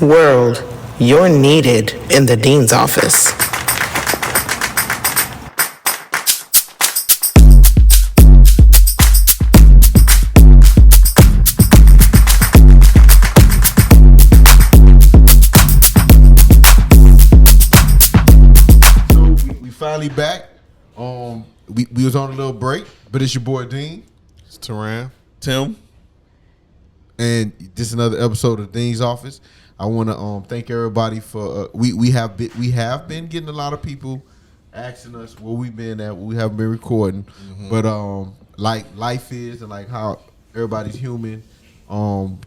World, you're needed in the dean's office. We finally back. We was on a little break, but it's your boy Dean. It's Teran. Tim. And this is another episode of Dean's Office. I want to thank everybody for we have been getting a lot of people asking us where we've been at. We haven't been recording, but like life is and like how everybody's human.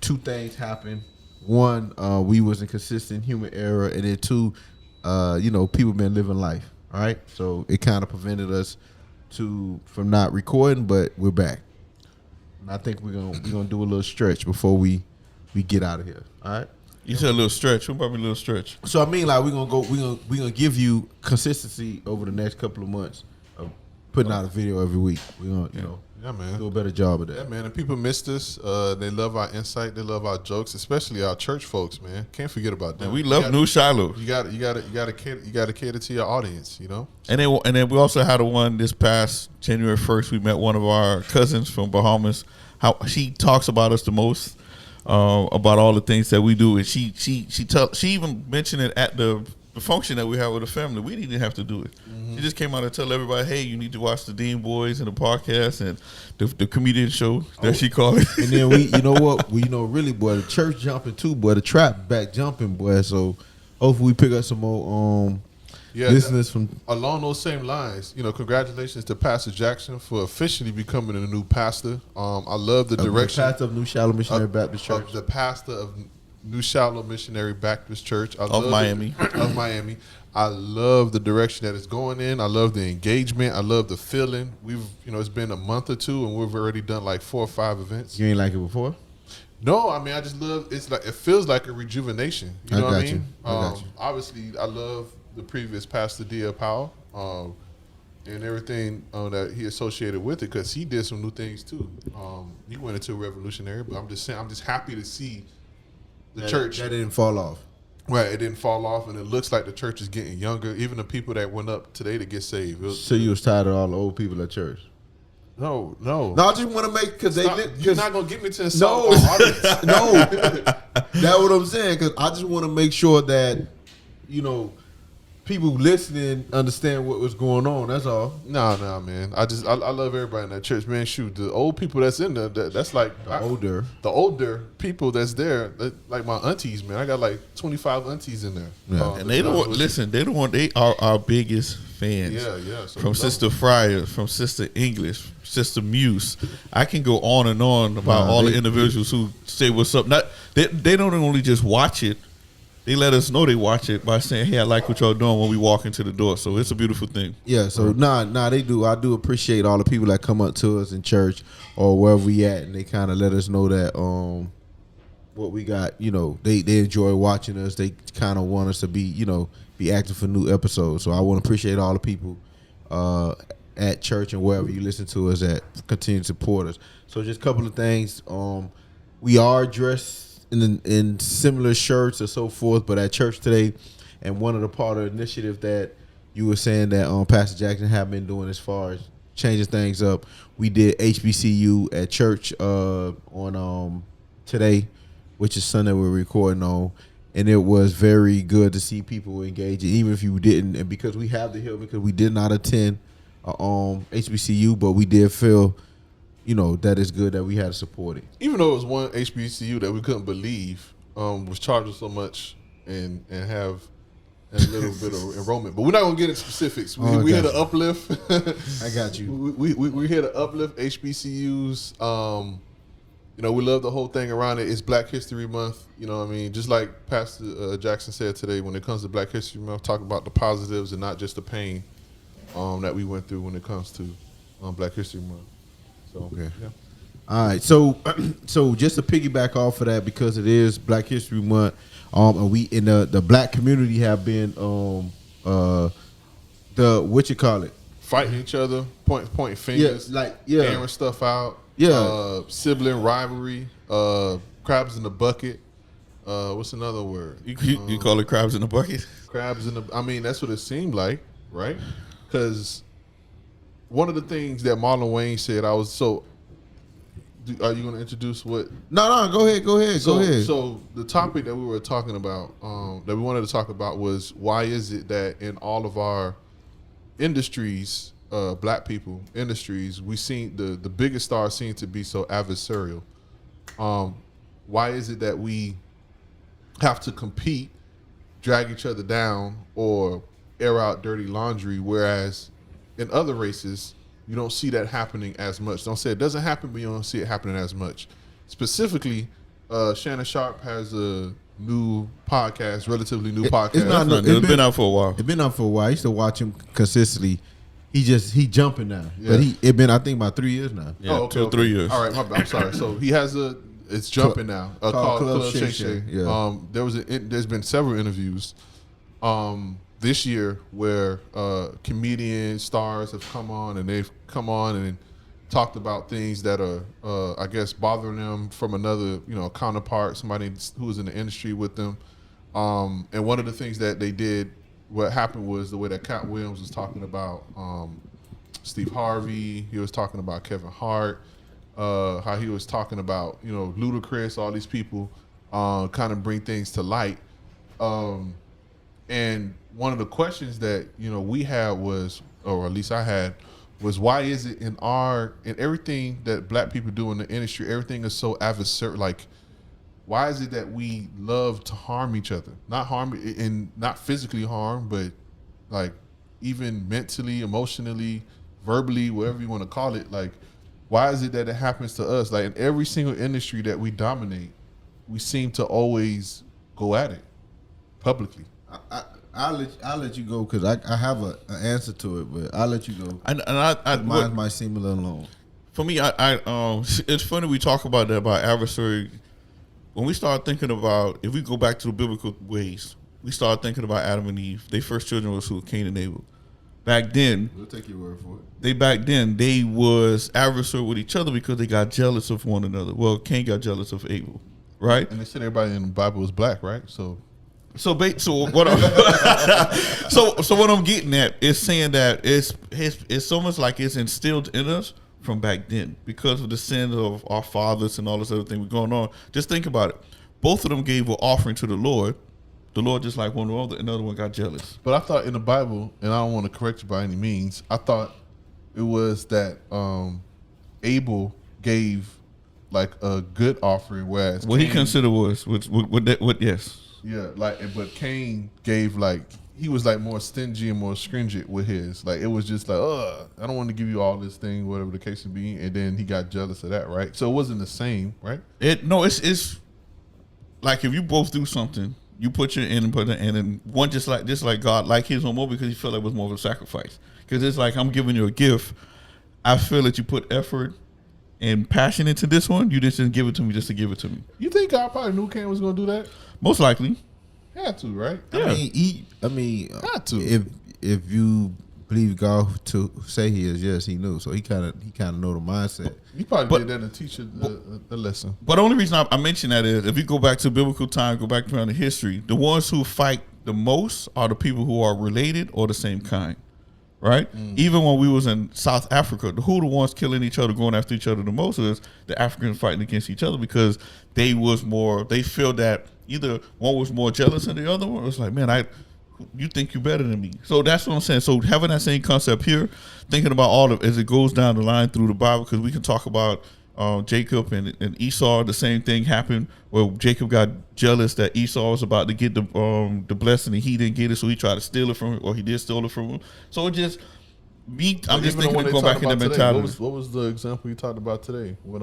Two things happened. One, we was in consistent human error, and then two, people been living life. All right, so it kind of prevented us from not recording, but we're back. And I think we're gonna do a little stretch before we get out of here. All right. You said a little stretch. What about a little stretch? So I mean, like we're gonna give you consistency over the next couple of months of putting out a video every week. We're gonna do a better job of that. Yeah, man. And people missed us. They love our insight. They love our jokes, especially our church folks, man. Can't forget about them. And we love New Shiloh. You got to cater to your audience, you know. And then we also had one this past January 1st. We met one of our cousins from Bahamas. How she talks about us the most, about all the things that we do, and she even mentioned it at the function that we have with the family. We didn't have to do it. She just came out and tell everybody, hey, you need to watch the Dean Boys and the podcast and the comedian show that she called it. And then really, boy, the church jumping too, boy, the trap back jumping, boy. So hopefully we pick up some more listeners from along those same lines. Congratulations to Pastor Jackson for officially becoming a new pastor. I love the direction. The pastor of New Shiloh Missionary Baptist Church. The pastor of New Shiloh Missionary Baptist Church of Miami. I love the direction that it's going in. I love the engagement. I love the feeling. It's been a month or two, and we've already done like 4 or 5 events. You ain't like it before? No, I mean I just love. It's like it feels like a rejuvenation. You know what I mean? Obviously, I love the previous pastor D.L. Powell and everything that he associated with it, because he did some new things too. He went into a revolutionary, but I'm just saying, I'm just happy to see the church that didn't fall off. Right, it didn't fall off, and it looks like the church is getting younger. Even the people that went up today to get saved. So you was tired of all the old people at church? No. I just want to make you're not gonna get me to insult my audience. No, that's what I'm saying. Because I just want to make sure that people listening understand what was going on. That's all. Nah, man. I love everybody in that church, man. Shoot, the old people that's in there, that's like the older people that's there, like my aunties, man. I got like 25 aunties in there. Yeah. And they are our biggest fans. Yeah. So from Sister Fryer, from Sister English, Sister Muse. I can go on and on about all the individuals who say what's up. They don't only just watch it. They let us know they watch it by saying, hey, I like what y'all doing when we walk into the door. So it's a beautiful thing. Yeah, so they do. I do appreciate all the people that come up to us in church or wherever we at, and they kind of let us know that what we got, they enjoy watching us. They kind of want us to be active for new episodes. So I want to appreciate all the people at church and wherever you listen to us at, continue to support us. So just a couple of things. We are dressed in similar shirts or so forth, but at church today, and one of the part of the initiative that you were saying that Pastor Jackson have been doing as far as changing things up, we did HBCU at church on today, which is Sunday we're recording on, and it was very good to see people engaging, even if you didn't, and because we have the hill, because we did not attend HBCU, but we did feel that is good that we had to support it. Even though it was one HBCU that we couldn't believe was charging so much and have a little bit of enrollment, but we're not gonna get into specifics. We here to uplift. I got you. We here to uplift HBCUs. We love the whole thing around it. It's Black History Month. You know what I mean? Just like Pastor Jackson said today, when it comes to Black History Month, talk about the positives and not just the pain that we went through when it comes to Black History Month. So, okay. Yeah. All right. So just to piggyback off of that, because it is Black History Month, and we in the black community have been fighting each other, pointing fingers, airing stuff out, sibling rivalry, crabs in the bucket. What's another word? You call it crabs in the bucket? Crabs in the. I mean, that's what it seemed like, right? Because one of the things that Marlon Wayne said, I was so. Are you going to introduce what? No, go ahead. So the topic that we were talking about, that we wanted to talk about, was why is it that in all of our industries, black people industries, we seen the biggest stars seem to be so adversarial. Why is it that we have to compete, drag each other down, or air out dirty laundry, whereas in other races you don't see that happening as much? Don't say it doesn't happen, but you don't see it happening as much. Specifically, Shannon Sharp has a new podcast, relatively new podcast. It's been out for a while. It's been out for a while. I used to watch him consistently. He jumping now, but it been I think about 3 years now. Yeah, 2 or 3 years. All right, I'm sorry. So he has it's jumping now. Called Club Shay Shay. Yeah. There's been several interviews this year where comedian stars have come on, and they've come on and talked about things that are I guess bothering them from another counterpart, somebody who was in the industry with them. And one of the things that they did, what happened was the way that Cat Williams was talking about Steve Harvey. He was talking about Kevin Hart. How he was talking about Ludacris, all these people kind of bring things to light. And one of the questions that we had was, or at least I had, was why is it in everything that black people do in the industry, everything is so adversarial? Like, why is it that we love to harm each other? Not harm, and not physically harm, but like even mentally, emotionally, verbally, whatever you want to call it. Like, why is it that it happens to us? Like in every single industry that we dominate, we seem to always go at it publicly. I'll let you go because I have an answer to it, but I'll let you go. And mine might seem a little long. For me, it's funny we talk about that, about adversary. When we start thinking about, if we go back to the biblical ways, we start thinking about Adam and Eve. Their first children was who? Cain and Abel. Back then, we'll take your word for it. They was adversary with each other because they got jealous of one another. Well, Cain got jealous of Abel, right? And they said everybody in the Bible was black, right? So what I'm getting at is saying that it's almost like it's instilled in us from back then because of the sins of our fathers and all this other thing going on. Just think about it. Both of them gave an offering to the Lord. The Lord just like one or the other, another one got jealous. But I thought in the Bible, and I don't want to correct you by any means, I thought it was that Abel gave like a good offering, whereas what Cain, he considered was yes. Yeah, but Cain gave like, he was like more stingy and more stringent with his. Like it was just like, I don't want to give you all this thing, whatever the case may be, and then he got jealous of that, right? So it wasn't the same, right? It's like if you both do something, you put your input in, and one just like God like his no more because he felt like it was more of a sacrifice. Because it's like I'm giving you a gift. I feel that you put effort and passion into this one. You just didn't give it to me just to give it to me. You think God probably knew Cain was going to do that? Most likely. Had to, right? Yeah. Had to. If you believe God to say he is, yes, he knew. So he kind of know the mindset. He probably did that to teach the lesson. But the only reason I mention that is if you go back to biblical time, go back around the history, the ones who fight the most are the people who are related or the same kind, right? Even when we was in South Africa, who the ones killing each other, going after each other the most is the Africans fighting against each other because they feel that either one was more jealous than the other one. It was like, man, you think you're better than me. So that's what I'm saying. So having that same concept here, thinking about all of as it goes down the line through the Bible, because we can talk about Jacob and Esau. The same thing happened where Jacob got jealous that Esau was about to get the blessing and he didn't get it, so he tried to steal it from him, or he did steal it from him. So it just I'm just thinking of going back in the mentality. What was the example you talked about today? What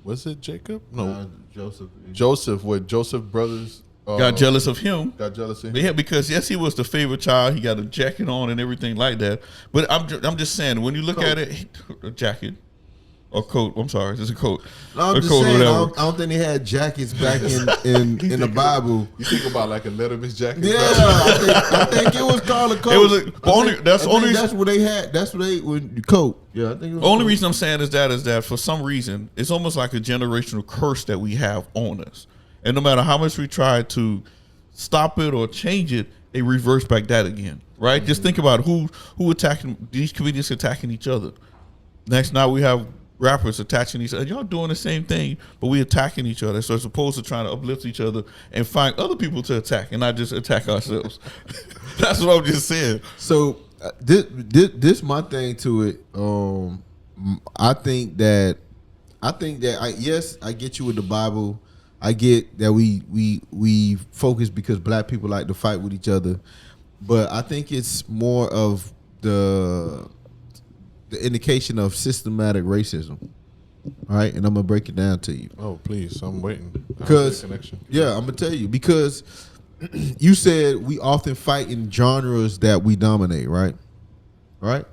was it Jacob? No, Joseph. Joseph. What Joseph brothers got jealous of him. Got jealous of him. Yeah, because yes, he was the favorite child. He got a jacket on and everything like that. But I'm just saying, when you look at it, a jacket or coat. I'm sorry, it's a coat. No, I'm just saying, I don't think they had jackets back in the Bible. You think about like a Letterman's jacket? Yeah, I think it was called a coat. It was that's what they had. That's what they would coat. Yeah, I think it was the only reason I'm saying is that for some reason it's almost like a generational curse that we have on us. And no matter how much we try to stop it or change it, they reverse back that again, right? Just think about who attacking, these comedians attacking each other. Next, now we have rappers attaching each other. Y'all doing the same thing, but we attacking each other. So as opposed to trying to uplift each other and find other people to attack and not just attack ourselves. That's what I'm just saying. So this my thing to it. I think that yes, I get you with the Bible. I get that we focus because black people like to fight with each other, but I think it's more of the indication of systematic racism. All right, and I'm gonna break it down to you. Oh, please, I'm waiting. Because yeah, I'm gonna tell you because you said we often fight in genres that we dominate, right? Right.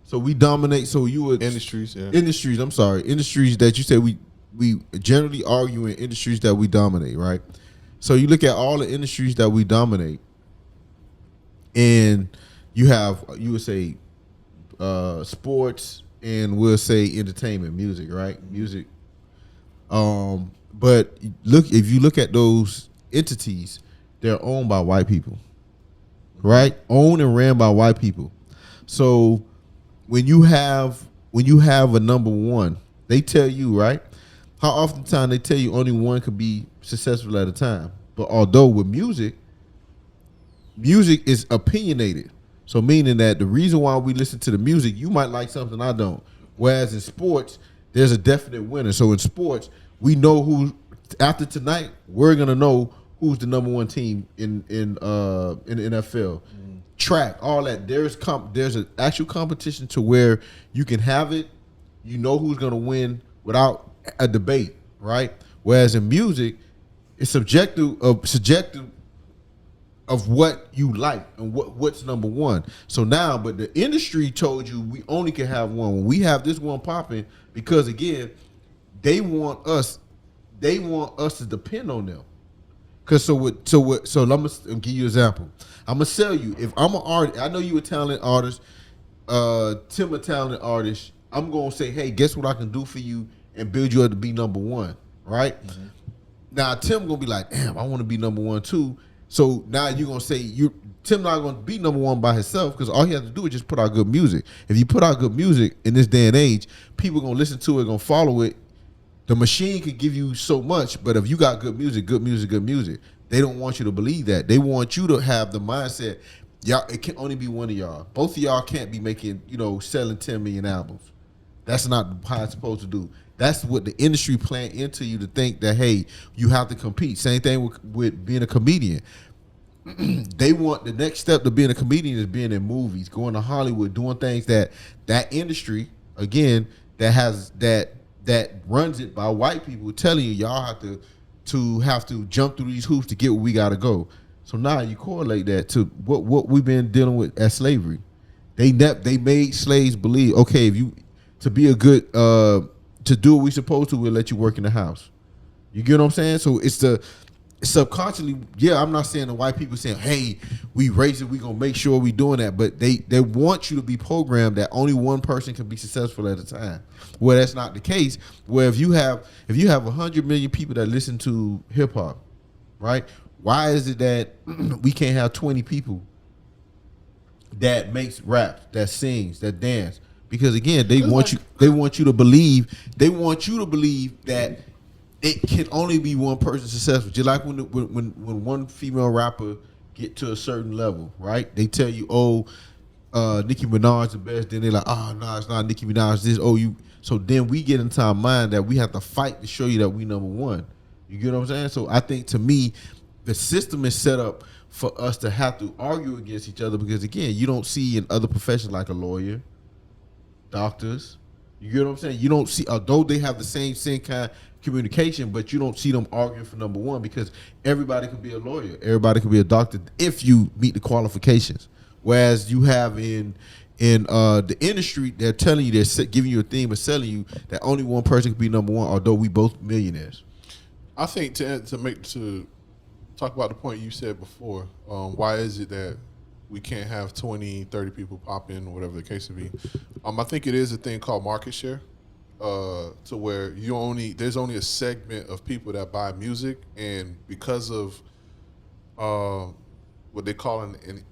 So we dominate. So you would industries. Yeah. Industries. I'm sorry. Industries that you said we generally argue in industries that we dominate, right? So you look at all the industries that we dominate, and you would say sports, and we'll say entertainment, music, right? Music. But if you look at those entities, they're owned by white people, right? Owned and ran by white people. So when you have a number one, they tell you, right? How oftentimes they tell you only one could be successful at a time. But although with music is opinionated. So meaning that the reason why we listen to the music, you might like something I don't. Whereas in sports, there's a definite winner. So in sports, we know who after tonight, we're gonna know who's the number one team in the NFL. Track, all that. There's an actual competition to where you can have it, you know who's gonna win without a debate, right? Whereas in music, it's subjective of what you like and what's number one. So now, but the industry told you we only can have one. When we have this one popping, because again, they want us to depend on them. Cause so let me give you an example. I'm gonna sell you. If I'm an artist, I know you a talented artist, Tim a talented artist. I'm gonna say, hey, guess what I can do for you and build you up to be number one, right? Mm-hmm. Now Tim gonna be like, damn, I want to be number one too. So now you're gonna say Tim not gonna be number one by himself because all he has to do is just put out good music. If you put out good music in this day and age, people gonna listen to it, gonna follow it. The machine could give you so much, but if you got good music, they don't want you to believe that. They want you to have the mindset, y'all, it can only be one of y'all. Both of y'all can't be making, selling 10 million albums. That's not how it's supposed to do. That's what the industry plant into you to think that, hey, you have to compete. Same thing with being a comedian. They want the next step to being a comedian is being in movies, going to Hollywood, doing things that industry, again, that runs it by white people telling you y'all have to jump through these hoops to get where we gotta go. So now you correlate that to what we've been dealing with as slavery. They made slaves believe, okay, if you to be a good to do what we supposed to, we'll let you work in the house. You get what I'm saying? So it's the subconsciously, yeah, I'm not saying the white people saying, hey, we racist, we gonna make sure we doing that, but they want you to be programmed that only one person can be successful at a time. Well, that's not the case. Where if you have 100 million people that listen to hip hop, right? Why is it that we can't have 20 people that makes rap, that sings, that dance? Because again, they want you to believe that it can only be one person successful. Just like when one female rapper get to a certain level, right? They tell you, Nicki Minaj the best. Then they're like, oh no, it's not Nicki Minaj. You. So then we get into our mind that we have to fight to show you that we number one. You get what I'm saying? So I think to me, the system is set up for us to have to argue against each other because again, you don't see in other professions like a lawyer, doctors. You get what I'm saying? You don't see, although they have the same kind of communication, but you don't see them arguing for number one because everybody could be a lawyer, everybody could be a doctor if you meet the qualifications. Whereas you have in the industry, they're telling you, they're giving you a theme of selling you that only one person can be number one, although we both millionaires. I think to talk about the point you said before, why is it that we can't have 20, 30 people pop in or whatever the case may be? I think it is a thing called market share. to where there's only a segment of people that buy music, and because of what they call in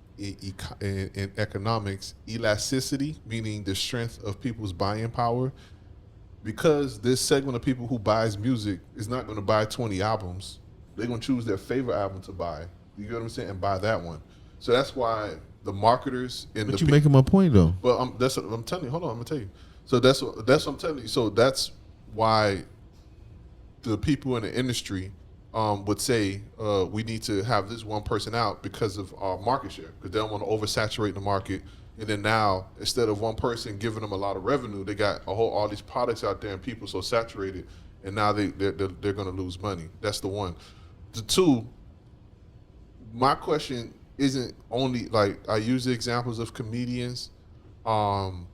economics elasticity, meaning the strength of people's buying power. Because this segment of people who buys music is not going to buy 20 albums, they're going to choose their favorite album to buy. You get what I'm saying? And buy that one. So that's why the marketers and But you making my point though. Well, that's what I'm telling you. Hold on, I'm gonna tell you. So that's what I'm telling you. So that's why the people in the industry would say we need to have this one person out because of our market share, because they don't want to oversaturate the market. And then now, instead of one person giving them a lot of revenue, they got all these products out there and people so saturated, and now they're going to lose money. That's the one. The two, my question isn't only like I use the examples of comedians, and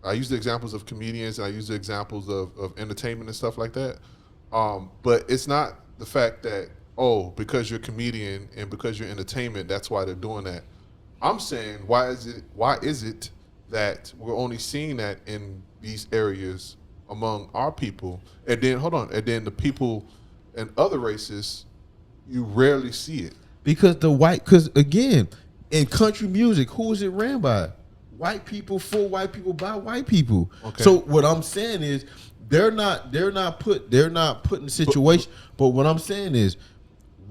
I use the examples of comedians and I use the examples of entertainment and stuff like that. But it's not the fact that, because you're a comedian and because you're entertainment, that's why they're doing that. I'm saying, why is it that we're only seeing that in these areas among our people, and then the people in other races, you rarely see it. Because again, in country music, who is it ran by? White people, for white people, by white people. Okay. So what I'm saying is they're not put in the situation. But what I'm saying is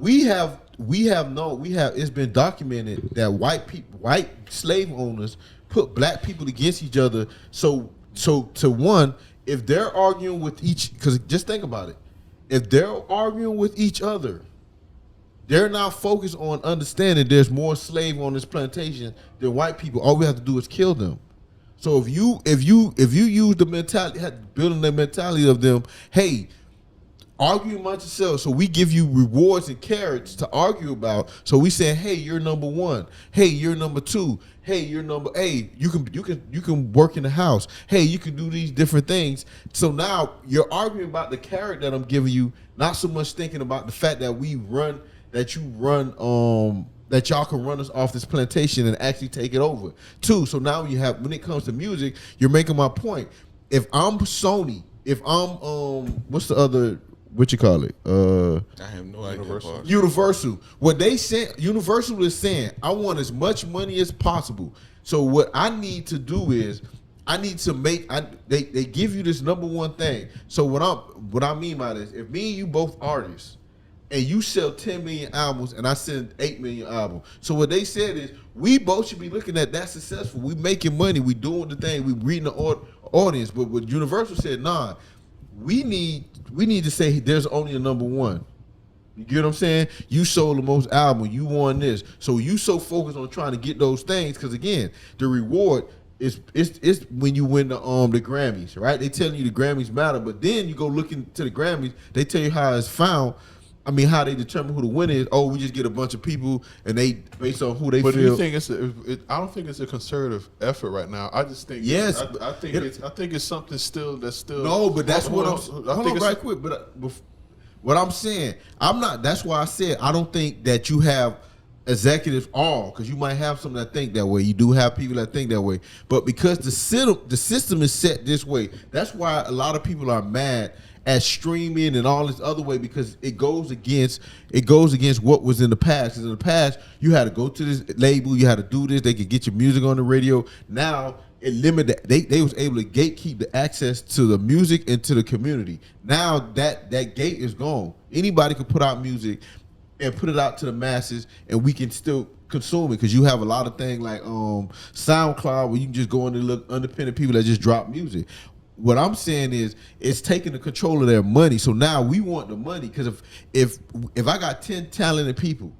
it's been documented that white slave owners put black people against each other. So to one, if they're arguing with because just think about it, if they're arguing with each other, they're not focused on understanding there's more slave on this plantation than white people. All we have to do is kill them. So if you use the mentality, building the mentality of them, hey, argue amongst yourselves. So we give you rewards and carrots to argue about. So we say, hey, you're number one. Hey, you're number two. Hey, you're number. Hey, you can work in the house. Hey, you can do these different things. So now you're arguing about the carrot that I'm giving you, not so much thinking about the fact that that y'all can run us off this plantation and actually take it over. Two, so now when it comes to music, you're making my point. If I'm Sony, if I'm what's the other, what you call it? I have no idea. Universal. What they said, Universal is saying, I want as much money as possible. So what I need to do is I need to they give you this number one thing. So what I mean by this, if me and you both artists, and you sell 10 million albums and I sell 8 million albums. So what they said is we both should be looking at that successful. We making money. We doing the thing. We reading the audience. But what Universal said, nah, we need to say there's only a number one. You get what I'm saying? You sold the most album. You won this. So you so focused on trying to get those things because, again, the reward is when you win the Grammys, right? They telling you the Grammys matter. But then you go look into the Grammys. They tell you how it's found. How they determine who the winner is. We just get a bunch of people and they based on who they feel. But do you think I don't think it's a conservative effort right now. I just think yes. I think it's something that's still. No, but that's what I'm. Hold on, right quick. But what I'm saying, that's why I said I don't think that you have executives all, because you might have some that think that way. You do have people that think that way, but because the system is set this way, that's why a lot of people are mad at streaming and all this other way, because it goes against what was in the past. Because in the past, you had to go to this label, you had to do this. They could get your music on the radio. Now it limited. They was able to gatekeep the access to the music and to the community. Now that gate is gone. Anybody can put out music and put it out to the masses, and we can still consume it, because you have a lot of things like SoundCloud where you can just go in and look independent people that just drop music. What I'm saying is it's taking the control of their money. So now we want the money, because if I got 10 talented people,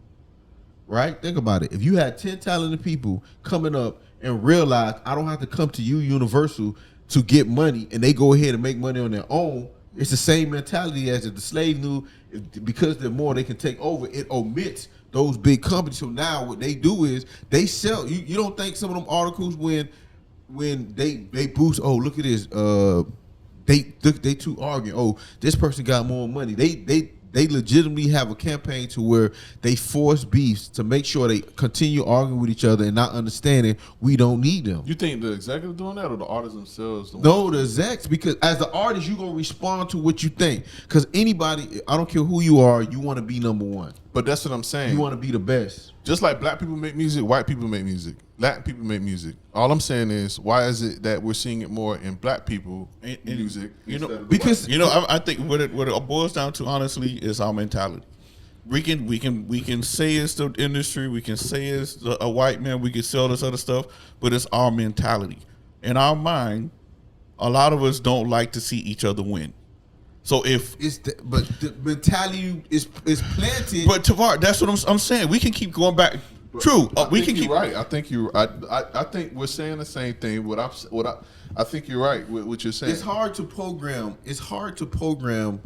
right? Think about it. If you had 10 talented people coming up and realize I don't have to come to you, Universal, to get money, and they go ahead and make money on their own, it's the same mentality as if the slave knew because they're more, they can take over. It omits those big companies. So now what they do is they sell. You don't think some of them articles when they boost, look at this, they too arguing, this person got more money. They They legitimately have a campaign to where they force beefs to make sure they continue arguing with each other and not understanding we don't need them. You think the executive doing that or the artists themselves? No, the execs, because as the artist, you're going to respond to what you think. Because anybody, I don't care who you are, you want to be number one. But that's what I'm saying. You want to be the best. Just like black people make music, white people make music, Latin people make music. All I'm saying is, why is it that we're seeing it more in black people music? Because I think what it boils down to, honestly, is our mentality. We can say it's the industry, we can say it's a white man, we can sell this other stuff, but it's our mentality. In our mind, a lot of us don't like to see each other win. So but the mentality is planted. But Tavar, that's what I'm saying. We can keep going back. True, we can keep right. I think you. I think we're saying the same thing. I think you're right with what you're saying. It's hard to program. It's hard to program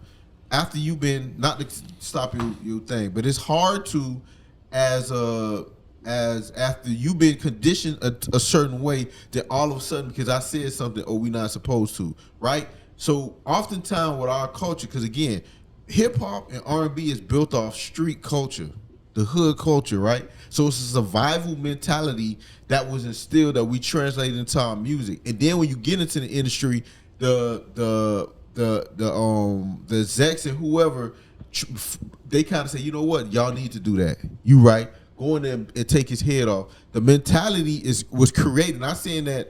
after you've been, not to stop your thing, but it's hard to as after you've been conditioned a certain way that all of a sudden, because I said something, we're not supposed to, right? So oftentimes with our culture, because again, hip hop and R&B is built off street culture, the hood culture, right? So it's a survival mentality that was instilled that we translated into our music. And then when you get into the industry, the execs and whoever, they kind of say, you know what, y'all need to do that. You right, go in there and take his head off. The mentality was created. Not saying that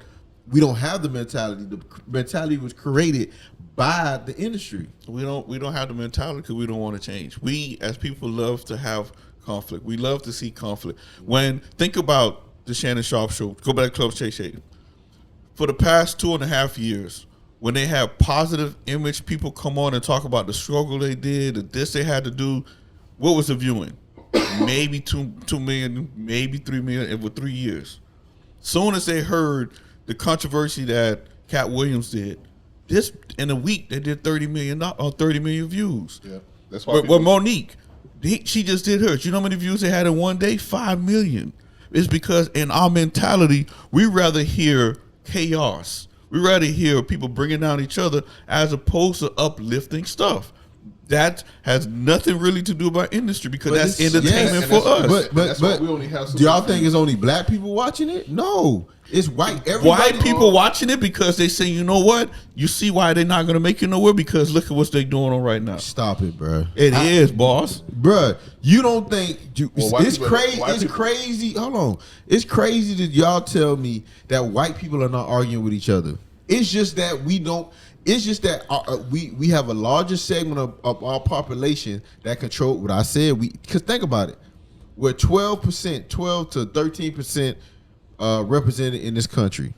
we don't have the mentality. The mentality was created by the industry. We don't have the mentality because we don't want to change. We as people love to have conflict. We love to see conflict. Think about the Shannon Sharp show. Go back to Club Shay Shay. For the past 2.5 years, when they have positive image people come on and talk about the struggle they did, this they had to do, what was the viewing? Maybe 2 million, maybe 3 million over 3 years. Soon as they heard the controversy that Cat Williams did, this in a week they did 30 million views. Yeah, that's why. Well, Monique, she just did hers. You know how many views they had in one day? 5 million. It's because in our mentality, we rather hear chaos. We rather hear people bringing down each other as opposed to uplifting stuff. That has nothing really to do about industry because that's entertainment for us. But we only have. Do y'all think it's only black people watching it? No, it's white. White people watching it because they say, you know what? You see why they're not going to make it nowhere because look at what they're doing on right now. Stop it, bro. It is, boss. Bro, you don't think it's crazy? It's crazy. Hold on, it's crazy that y'all tell me that white people are not arguing with each other. It's just that we don't. It's just that we have a larger segment of our population that control what I said. Because think about it, we're 12% to 13% represented in this country,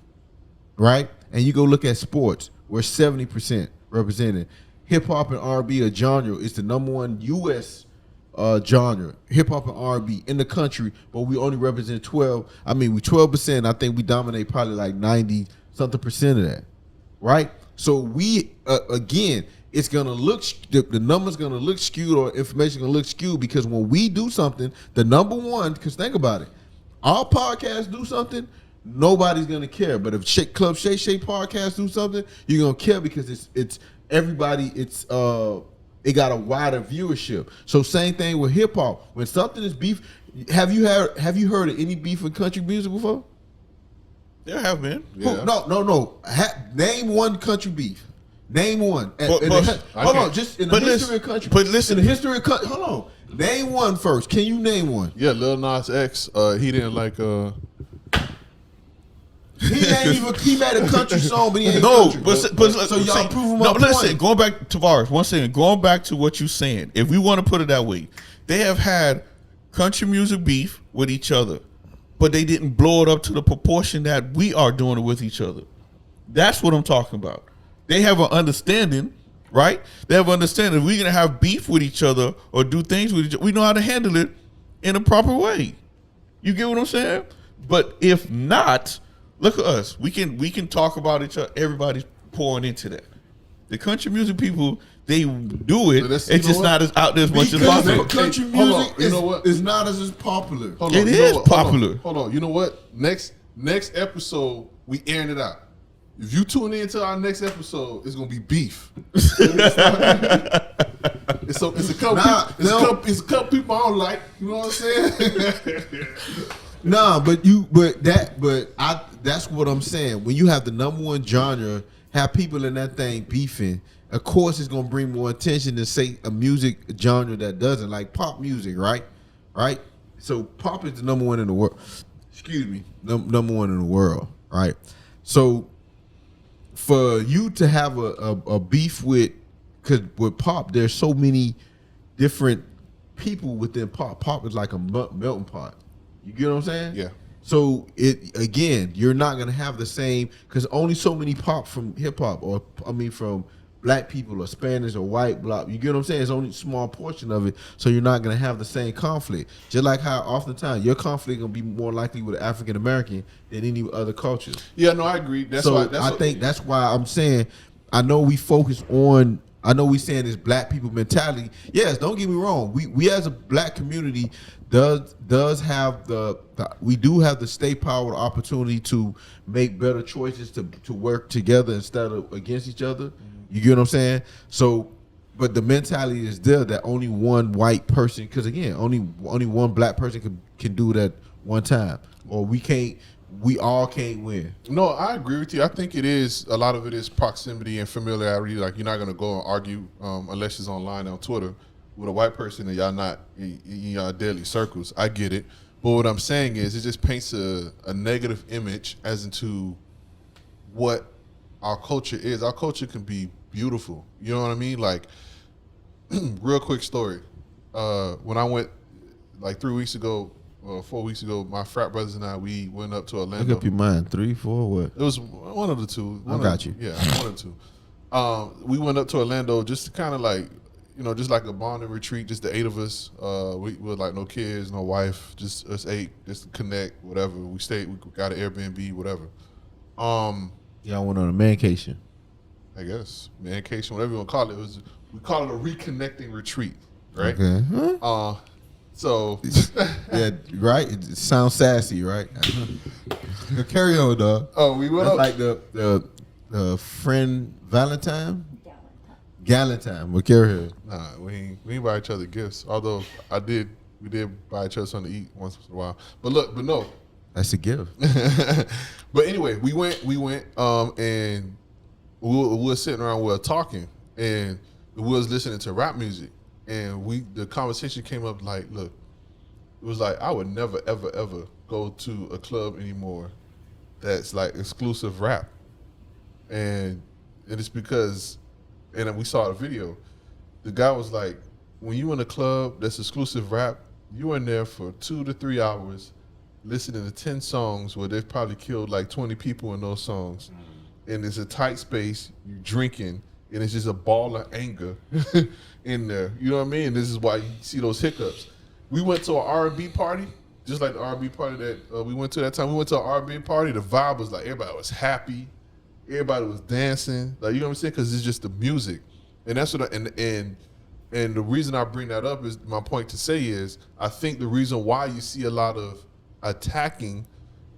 right? And you go look at sports, we're 70% represented. Hip hop and R&B, a genre, is the #1 U.S. Genre. Hip hop and R&B in the country, but we only represent 12. I mean, we 12%. I think we dominate probably like 90 something percent of that, right? So we again, it's gonna look the number's gonna look skewed or information gonna look skewed because when we do something, the #1. Because think about it, our podcast do something, nobody's gonna care. But if Club Shay Shay podcast do something, you're gonna care because it's everybody. It got a wider viewership. So same thing with hip hop. When something is beef, have you heard of any beef in country music before? There have been. Yeah. No. Name one country beef. Name one. Hold on. Just in the history of country. But listen. In the history of country. Hold on. Name one first. Can you name one? Yeah, Lil Nas X. He didn't like. He made a country song, but he ain't country. But so y'all prove him up. Listen. Going back to Tavares, one second. Going back to what you're saying. If we want to put it that way, they have had country music beef with each other. But they didn't blow it up to the proportion that we are doing it with each other. That's what I'm talking about. They have an understanding, right? They have an understanding. If we're going to have beef with each other or do things with each other, we know how to handle it in a proper way. You get what I'm saying? But if not, look at us. We can talk about each other. Everybody's pouring into that. The country music people, they do it. It's just not as out there as much as possible. Country music is not as popular. It is popular. Hold on. You know what? Next episode, we airing it out. If you tune in to our next episode, it's gonna be beef. It's it's a couple people I don't like. You know what I'm saying? Nah, that's what I'm saying. When you have the number one genre, have people in that thing beefing, of course it's gonna bring more attention than say a music genre that doesn't, like pop music, right? Right? So pop is the number one in the world. Excuse me, number one in the world, right? So for you to have a beef with, because with pop, there's so many different people within pop. Pop is like a melting pot. You get what I'm saying? Yeah. So you're not gonna have the same, because only so many pop from hip hop, or I mean from black people or Spanish or white, blah. You get what I'm saying? It's only a small portion of it, so you're not gonna have the same conflict. Just like how oftentimes your conflict gonna be more likely with African American than any other culture. Yeah, no, I agree. I think that's why I'm saying, I know we saying this black people mentality. Yes, don't get me wrong. We as a black community does have we do have the state power opportunity to make better choices, to work together instead of against each other. You get what I'm saying? So, but the mentality is there that only one white person, because again, only one black person can do that one time, or we all can't win. No, I agree with you. I think a lot of it is proximity and familiarity. Like, you're not gonna go and argue unless it's online on Twitter with a white person and y'all not in y'all daily circles. I get it. But what I'm saying is, it just paints a negative image as into what our culture is. Our culture can be beautiful. You know what I mean? Like, real quick story. When I went like 3 weeks ago, 4 weeks ago, my frat brothers and I, we went up to Orlando. Look up your mind. 3, 4, what? It was one of the two. I got you. Yeah, one of the two. We went up to Orlando just to kind of like, just like a bonding retreat, just the 8 of us. We were like no kids, no wife, just us 8, just to connect, whatever. We got an Airbnb, whatever. Y'all went on a mancation. I guess mancation, whatever you want to call it. We call it a reconnecting retreat, right? Okay. Huh? So yeah, right. It sounds sassy, right? Carry on, dog. Oh, we went up like the friend Valentine. Galentine. But carry on. Nah, we ain't buy each other gifts. Although we did buy each other something to eat once in a while. But no. That's a gift. But anyway, we went, and we were sitting around, we were talking, and we was listening to rap music, and the conversation came up like, look, it was like, I would never, ever, ever go to a club anymore that's like exclusive rap, and it's because, and we saw a video, the guy was like, when you in a club that's exclusive rap, you in there for 2 to 3 hours, listening to 10 songs where they've probably killed like 20 people in those songs. And it's a tight space, you drinking, and it's just a ball of anger in there. You know what I mean? And this is why you see those hiccups. We went to an R&B party, just like the R&B party that we went to that time. We went to an R&B party. The vibe was like, everybody was happy. Everybody was dancing. Like, you know what I'm saying? Because it's just the music. And that's what and the reason I bring that up is, my point to say is, I think the reason why you see a lot of attacking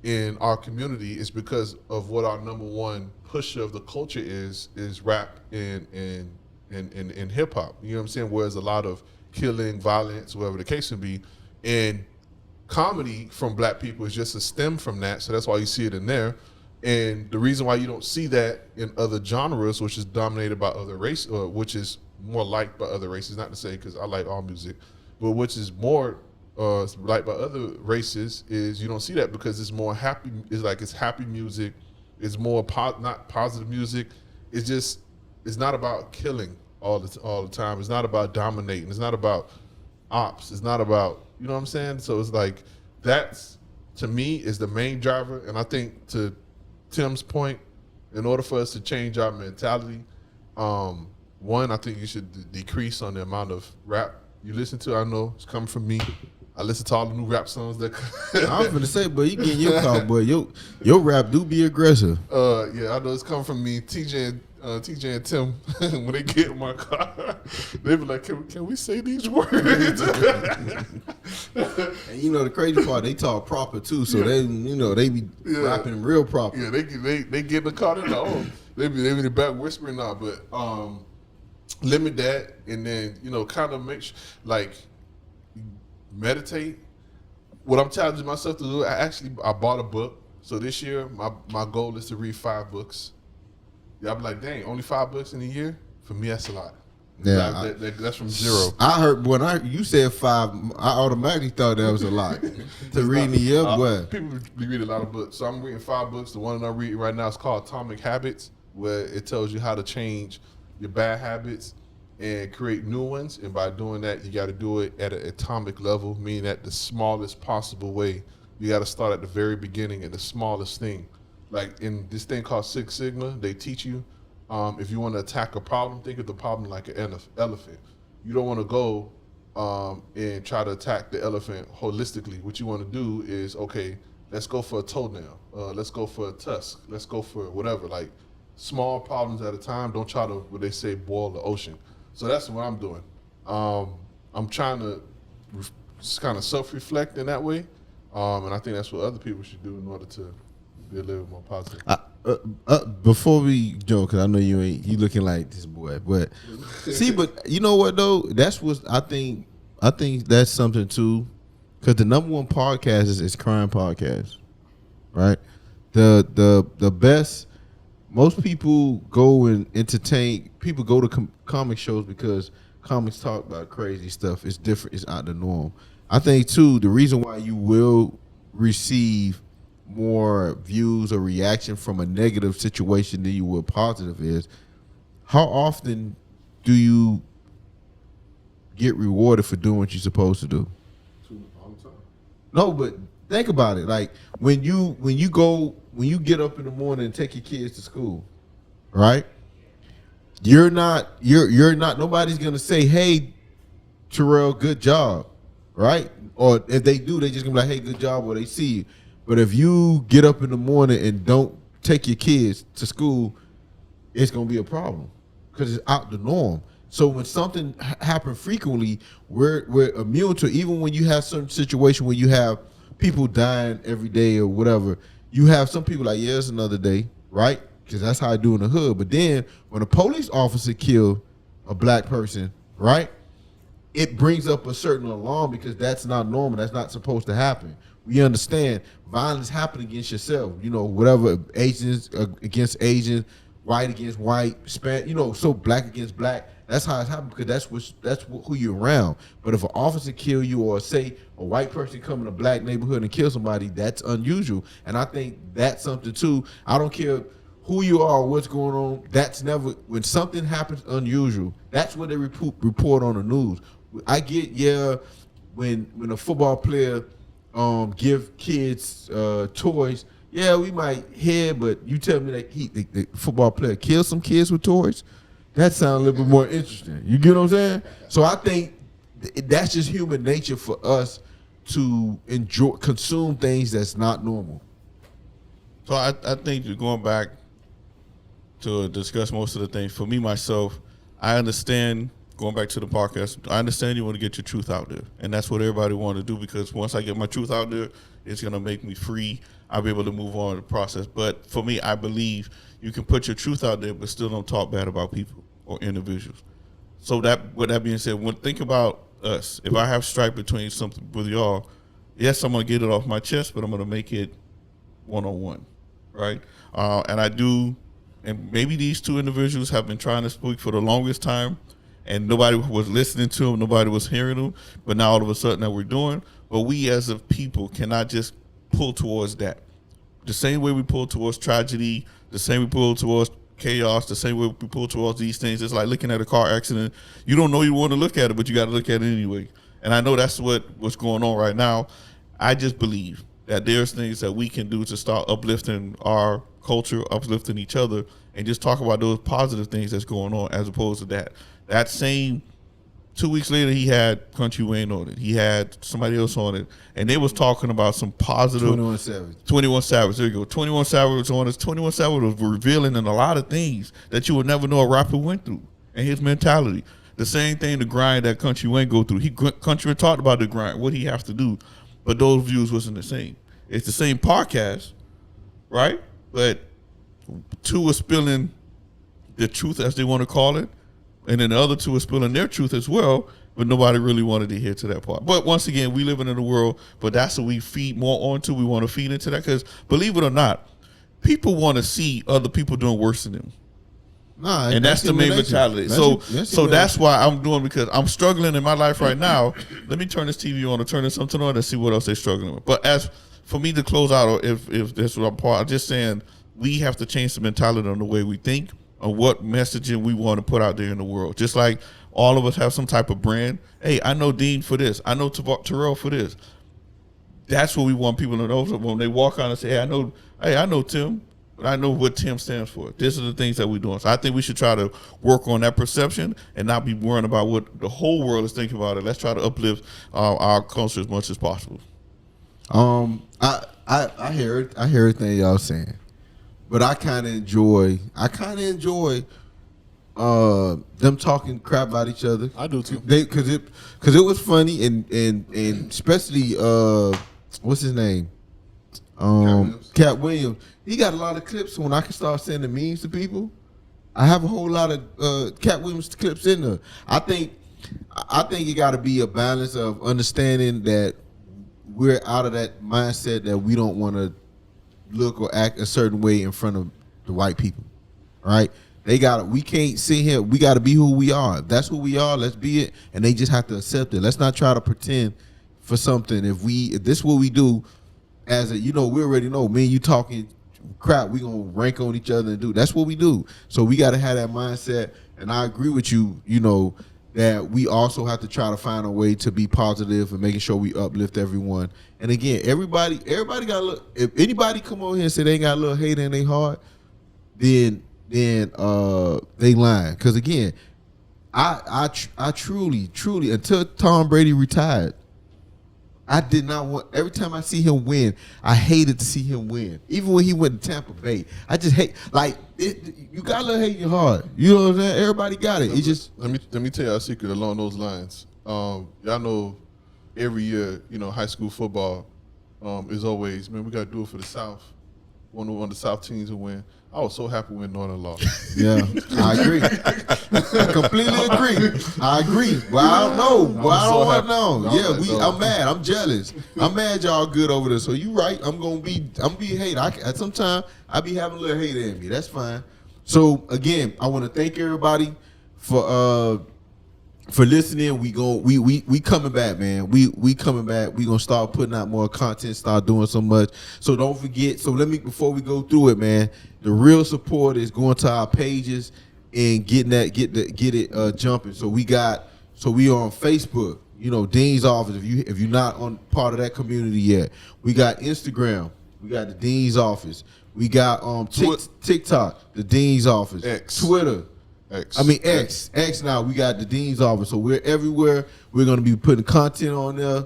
in our community is because of what our number one pusher of the culture is rap and hip hop. You know what I'm saying? Whereas a lot of killing, violence, whatever the case may be, and comedy from black people is just a stem from that. So that's why you see it in there. And the reason why you don't see that in other genres, which is dominated by other races, or which is more liked by other races, not to say because I like all music, but which is more liked by other races, is you don't see that because it's more happy. It's happy music. It's more not positive music. It's not about killing all the time. It's not about dominating. It's not about ops. It's not about, you know what I'm saying? So it's like, that's, to me, is the main driver. And I think, to Tim's point, in order for us to change our mentality, one, I think you should decrease on the amount of rap you listen to. I know it's coming from me. I listen to all the new rap songs that. I was gonna say, but you getting your call, boy. Your rap do be aggressive. Yeah, I know it's coming from me. TJ and Tim, when they get in my car, they be like, "Can we say these words?" And the crazy part, they talk proper too, so they be rapping real proper. Yeah, they get in the car. They're like, oh, they be in the back whispering now, but limit that, and then kind of like meditate. What I'm challenging myself to do, I bought a book. So this year, my goal is to read 5 books. Yeah, I'm like, dang, only 5 books in a year? For me, that's a lot. Yeah, that's from 0. I heard when you said 5, I automatically thought that was a lot to read in a year. But people read a lot of books, so I'm reading 5 books. The one that I'm reading right now is called Atomic Habits, where it tells you how to change your bad habits and create new ones. And by doing that, you got to do it at an atomic level, meaning at the smallest possible way. You got to start at the very beginning at the smallest thing. Like in this thing called Six Sigma, they teach you if you want to attack a problem, think of the problem like an elephant. You don't want to go and try to attack the elephant holistically. What you want to do is, okay, let's go for a toenail. Let's go for a tusk. Let's go for whatever. Like small problems at a time. Don't try to, what they say, boil the ocean. So that's what I'm doing. I'm trying to just kind of self-reflect in that way. And I think that's what other people should do in order to be a little more positive. Before we go, because I know you looking like this boy, but see, but you know what though? That's what I think. I think that's something too, because the #1 podcast is crime podcast, right? The best. Most people go and entertain. People go to comic shows because comics talk about crazy stuff. It's different. It's out the norm. I think too. The reason why you will receive more views or reaction from a negative situation than you will positive is how often do you get rewarded for doing what you're supposed to do? All the time. No, but think about it. Like when you get up in the morning and take your kids to school, right? You're not nobody's gonna say, hey, Terrell, good job, right? Or if they do, they just gonna be like, hey, good job, or they see you. But if you get up in the morning and don't take your kids to school, it's gonna be a problem because it's out the norm. So when something happens frequently, we're immune to it. Even when you have certain situation where you have people dying every day or whatever, you have some people like, yeah, it's another day, right? Because that's how I do in the hood. But then when a police officer kill a black person, right, it brings up a certain alarm because that's not normal. That's not supposed to happen. We understand violence happen against yourself. Whatever, Asians against Asians, white against white, so black against black. That's how it's happening because that's who you're around. But if an officer kill you, or say a white person come in a black neighborhood and kill somebody, that's unusual. And I think that's something too. I don't care who you are, what's going on. That's never, when something happens unusual, that's what they report on the news. I get, when a football player give kids toys, yeah, we might hear, but you tell me that the football player killed some kids with toys, that sounds a little bit more interesting. You get what I'm saying? So I think that's just human nature for us to consume things that's not normal. So I think you're going back to discuss most of the things. For me, myself, I understand, going back to the podcast, I understand you want to get your truth out there. And that's what everybody want to do, because once I get my truth out there, it's going to make me free. I'll be able to move on in the process. But for me, I believe you can put your truth out there, but still don't talk bad about people or individuals. So with that being said, think about us. If I have strife between something with y'all, yes, I'm going to get it off my chest, but I'm going to make it one-on-one, right? And I do, and maybe these two individuals have been trying to speak for the longest time, and nobody was listening to them, nobody was hearing them, but now all of a sudden that we're doing. But we as a people cannot just pull towards that. The same way we pull towards tragedy, the same way we pull towards chaos, the same way we pull towards these things. It's like looking at a car accident. You don't know you want to look at it, but you got to look at it anyway. And I know that's what's going on right now. I just believe that there's things that we can do to start uplifting our culture, uplifting each other, and just talk about those positive things that's going on, as opposed to that. That same 2 weeks later, he had Country Wayne on it. He had somebody else on it. And they was talking about some positive. 21 Savage. 21 Savage. There you go. 21 Savage was on it. 21 Savage was revealing in a lot of things that you would never know a rapper went through, and his mentality. The same thing, the grind that Country Wayne go through. Country Wayne talked about the grind, what he have to do, but those views wasn't the same. It's the same podcast, right? But two are spilling the truth, as they want to call it, and then the other two are spilling their truth as well, but nobody really wanted to hear to that part. But once again, we living in a world, but that's what we feed more onto. We want to feed into that because, believe it or not, people want to see other people doing worse than them. Nah, and that's the main mentality. So that's why I'm doing, because I'm struggling in my life right now. Let me turn this TV on or turn this something on and see what else they're struggling with. But as for me to close out, or if that's what I'm part, I'm just saying we have to change the mentality on the way we think, on what messaging we want to put out there in the world. Just like all of us have some type of brand. Hey, I know Dean for this. I know Terrell for this. That's what we want people to know. So when they walk on and say, hey, I know Tim, but I know what Tim stands for. These are the things that we're doing. So I think we should try to work on that perception and not be worrying about what the whole world is thinking about it. Let's try to uplift our culture as much as possible. I hear everything y'all saying, but I kind of enjoy them talking crap about each other. I do too. Because it was funny and especially what's his name, Cat Williams. He got a lot of clips. So when I can start sending memes to people, I have a whole lot of Cat Williams clips in there. I think it got to be a balance of understanding that we're out of that mindset that we don't want to look or act a certain way in front of the white people, right? We can't sit here. We got to be who we are. If that's who we are, let's be it. And they just have to accept it. Let's not try to pretend for something. If this is what we do, we already know. Me and you talking crap, we gonna rank on each other and do. That's what we do. So we got to have that mindset. And I agree with you. That we also have to try to find a way to be positive and making sure we uplift everyone. And again, everybody got a little. If anybody come over here and say they ain't got a little hate in their heart, then they lying. Because again, I truly until Tom Brady retired, I did not want. Every time I see him win, I hated to see him win. Even when he went to Tampa Bay, I just hate. You got a little hate in your heart. You know what I'm saying? Everybody got it. It just let me tell you a secret along those lines. Y'all know every year, high school football is always, man, we got to do it for the South. One of the South teams will win. I was so happy when Northern lost. Yeah, I agree. I completely agree. I agree. Well, I don't know. I don't know. I'm mad. I'm jealous. I'm mad y'all good over there. So you right. I'm be hate. Sometimes I be having a little hate in me. That's fine. So again, I want to thank everybody for listening. We coming back, man. We coming back. We gonna start putting out more content, start doing so much. So don't forget. So before we go through it, man, the real support is going to our pages and get it jumping. So we are on Facebook, Dean's Office. If you're not on part of that community yet, we got Instagram. We got the Dean's Office. We got TikTok, the Dean's Office. X. Twitter. X now. We got the Dean's Office. So we're everywhere. We're going to be putting content on there.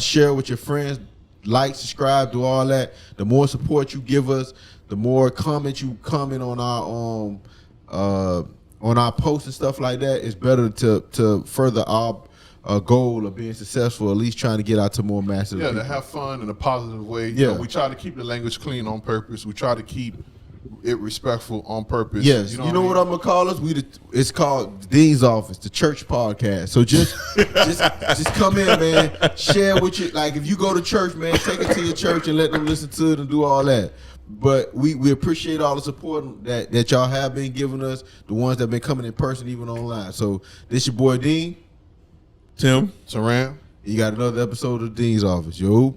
Share with your friends. Like, subscribe, do all that. The more support you give us, the more comments you comment on our posts and stuff like that, it's better to further our goal of being successful, at least trying to get out to more masses. Yeah, to have fun in a positive way. Yeah. We try to keep the language clean on purpose. We try to keep it respectful on purpose. Yes, you know what I'm gonna call us? It's called Dean's Office, the church podcast. So just come in, man. Share with you. Like if you go to church, man, take it to your church and let them listen to it and do all that. But we appreciate all the support that y'all have been giving us, the ones that have been coming in person, even online. So this your boy Dean, Tim, Saran. You got another episode of Dean's Office. Yo.